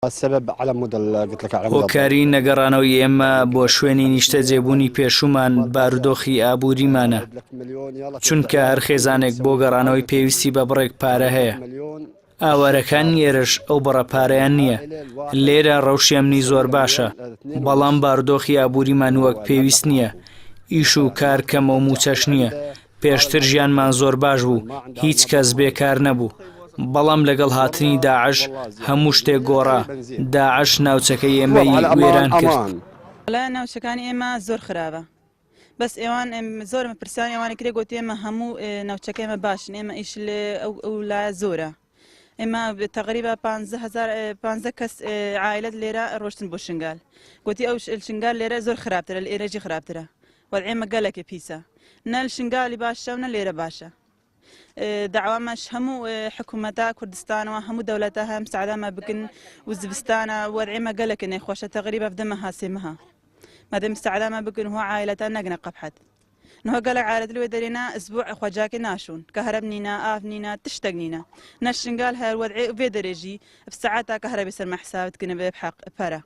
السبب على مود قلت لك على مود هۆکاری نەگەڕانەوەی ئێمە بۆ شوێنی نیشتە جێبوونی پێشومان بارودۆخی ئابووریمانە، چونکە هەر خێزانێک بۆ گەڕانەوەی پێویستی بە بڕێک پارە هەیە. ئاوارەکان ئێرش ئەو بڕە پارەیان نییە. لێرە ڕەوشێمنی زۆر باشە، بەڵام بارودۆخی ئابووریمان وەک پێویست نییە. ئیش و کار کەمە و موچەش نییە. پێشتر ژیانمان زۆر باش بوو، هیچ کەس بێکار نەبوو. بەڵام لەگەڵ هاتنی داعش هەموو شتێک گۆڕا. داعش ناوچەکەی ئێمەی وێران کرد. لە ناوچەکانی ئێمە زۆر خراپە، بەس ئێوان زۆر پرسیان ئێوانی کرێ گوتی ئێمە هەموو ناوچەکە ئێمە باشن، ئێمە ئیش ئەو لایە زۆرە. ئێمە تقریبا 15 کەس عائلەت لێرە ڕۆشتن بۆ شنگال. گوتی ئەو شنگال لێرە زۆر خراپترە، لە ئێرەجی خراپترە. وەڵعێمە گەلێکی پیسە، نە شنگالی باشە و نە لێرە باشە. داوامەش هەموو حکوومەتە کوردستانەوە هەموو دەولەتە هەم سعدامە بکن و زستانە وەرعێمە گەلێکی نەخۆشە تقریبا بدەمە هاسێمەها مادەم سعدامە بکن هو عائلەتە نەگنە قەبحەت نهۆ گەلێک عائلەت لێ دەرێنە ئەسبوع خواجاکێ ناشون کەهرەب نینە ئاف نینە تشتێک نینە نە شنگال هەر وەرعێ وێ دەرێژی سعاتە کەهرەبی سەرمە حسابت کنە بێ بحەق پەرە